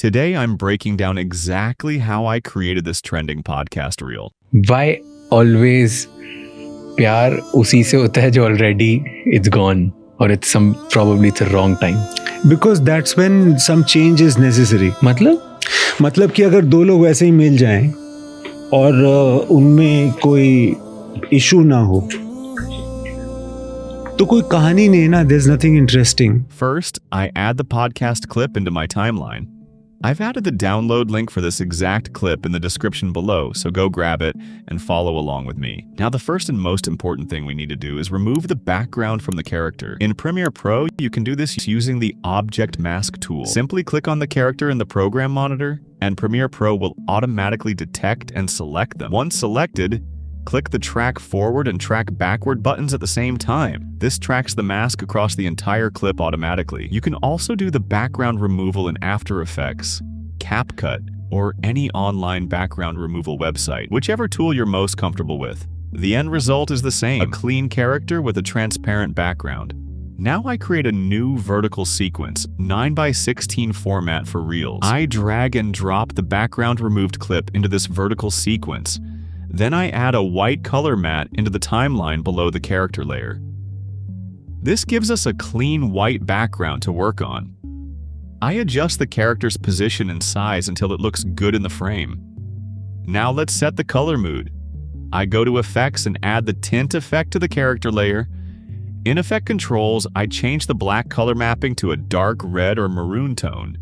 Today, I'm breaking down exactly how I created this trending podcast reel. Why always प्यार उसी से होता है जो already it's gone or it's probably it's a wrong time. Because that's when some change is necessary. मतलब कि अगर दो लोग वैसे ही मिल जाएं और उनमें कोई इशू ना हो तो कोई कहानी नहीं ना. There's nothing interesting. First, I add the podcast clip into my timeline. I've added the download link for this exact clip in the description below, so go grab it and follow along with me. Now, the first and most important thing we need to do is remove the background from the character. In Premiere Pro, you can do this using the Object Mask tool. Simply click on the character in the program monitor, and Premiere Pro will automatically detect and select them. Once selected, click the track forward and track backward buttons at the same time. This tracks the mask across the entire clip automatically. You can also do the background removal in After Effects, CapCut, or any online background removal website, whichever tool you're most comfortable with. The end result is the same, a clean character with a transparent background. Now I create a new vertical sequence, 9:16 format for Reels. I drag and drop the background removed clip into this vertical sequence. Then I add a white color matte into the timeline below the character layer. This gives us a clean white background to work on. I adjust the character's position and size until it looks good in the frame. Now let's set the color mood. I go to Effects and add the Tint effect to the character layer. In Effect Controls, I change the black color mapping to a dark red or maroon tone.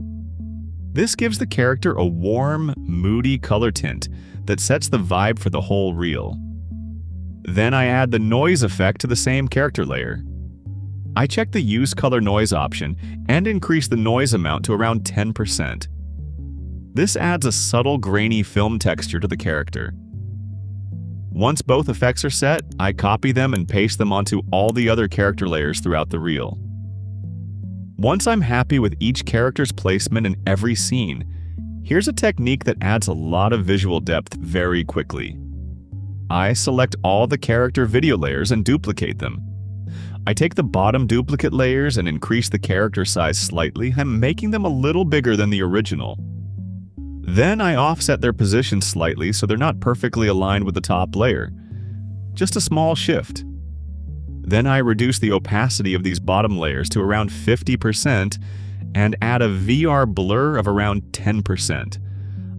This gives the character a warm, moody color tint that sets the vibe for the whole reel. Then I add the noise effect to the same character layer. I check the Use Color Noise option and increase the noise amount to around 10%. This adds a subtle grainy film texture to the character. Once both effects are set, I copy them and paste them onto all the other character layers throughout the reel. Once I'm happy with each character's placement in every scene, here's a technique that adds a lot of visual depth very quickly. I select all the character video layers and duplicate them. I take the bottom duplicate layers and increase the character size slightly. I'm making them a little bigger than the original. Then I offset their position slightly so they're not perfectly aligned with the top layer. Just a small shift. Then I reduce the opacity of these bottom layers to around 50% and add a VR blur of around 10%.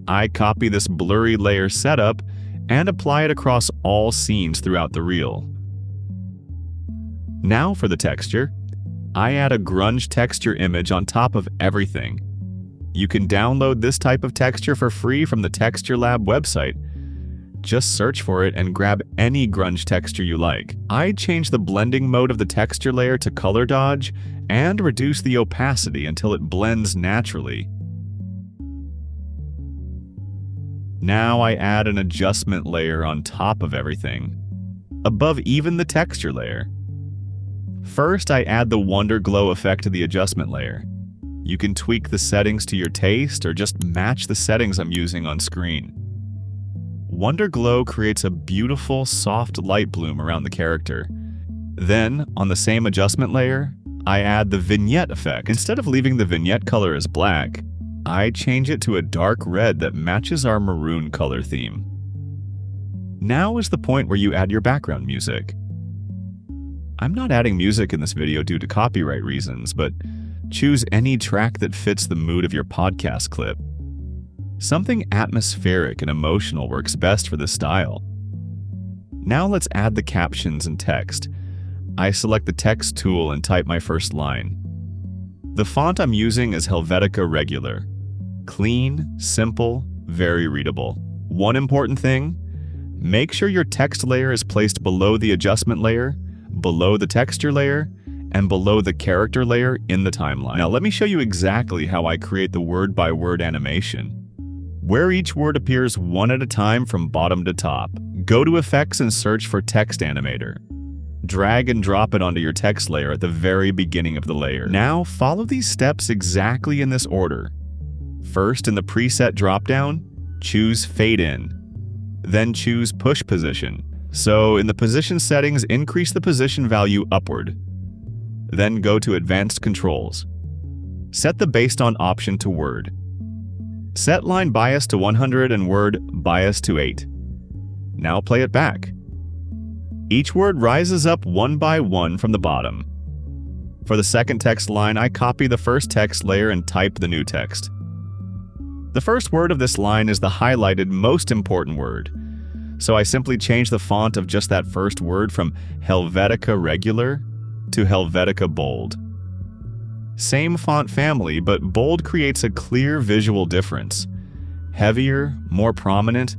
I copy this blurry layer setup and apply it across all scenes throughout the reel. Now for the texture. I add a grunge texture image on top of everything. You can download this type of texture for free from the Texture Lab website. Just search for it and grab any grunge texture you like. I change the blending mode of the texture layer to color dodge and reduce the opacity until it blends naturally. Now I add an adjustment layer on top of everything, above even the texture layer. First, I add the Wonder Glow effect to the adjustment layer. You can tweak the settings to your taste or just match the settings I'm using on screen. Wonder Glow creates a beautiful, soft light bloom around the character. Then, on the same adjustment layer, I add the Vignette effect. Instead of leaving the vignette color as black, I change it to a dark red that matches our maroon color theme. Now is the point where you add your background music. I'm not adding music in this video due to copyright reasons, but choose any track that fits the mood of your podcast clip. Something atmospheric and emotional works best for this style. Now let's add the captions and text. I select the text tool and type my first line. The font I'm using is Helvetica Regular. Clean, simple, very readable. One important thing, make sure your text layer is placed below the adjustment layer, below the texture layer, and below the character layer in the timeline. Now let me show you exactly how I create the word-by-word animation. Where each word appears one at a time from bottom to top, go to Effects and search for Text Animator. Drag and drop it onto your text layer at the very beginning of the layer. Now follow these steps exactly in this order. First, in the preset dropdown, choose Fade In. Then choose Push Position. So in the position settings, increase the position value upward. Then go to Advanced Controls. Set the Based On option to Word. Set line bias to 100 and word bias to 8. Now play it back. Each word rises up one by one from the bottom. For the second text line, I copy the first text layer and type the new text. The first word of this line is the highlighted most important word, so I simply change the font of just that first word from Helvetica Regular to Helvetica Bold. Same font family, but bold creates a clear visual difference. Heavier, more prominent,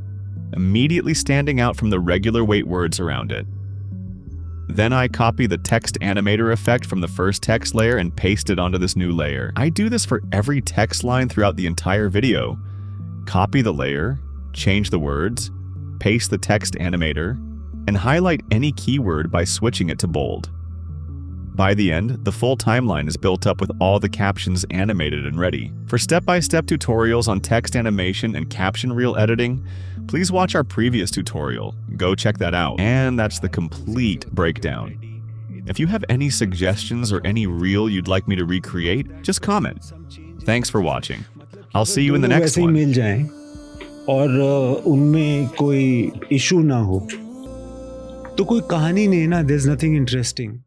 immediately standing out from the regular weight words around it. Then I copy the Text Animator effect from the first text layer and paste it onto this new layer. I do this for every text line throughout the entire video. Copy the layer, change the words, paste the Text Animator, and highlight any keyword by switching it to bold. By the end, the full timeline is built up with all the captions animated and ready. For step-by-step tutorials on text animation and caption reel editing, please watch our previous tutorial. Go check that out. And that's the complete breakdown. If you have any suggestions or any reel you'd like me to recreate, just comment. Thanks for watching. I'll see you in the next one. मिल जाएं और उनमें कोई issue ना हो तो कोई कहानी नहीं ना, there's nothing interesting.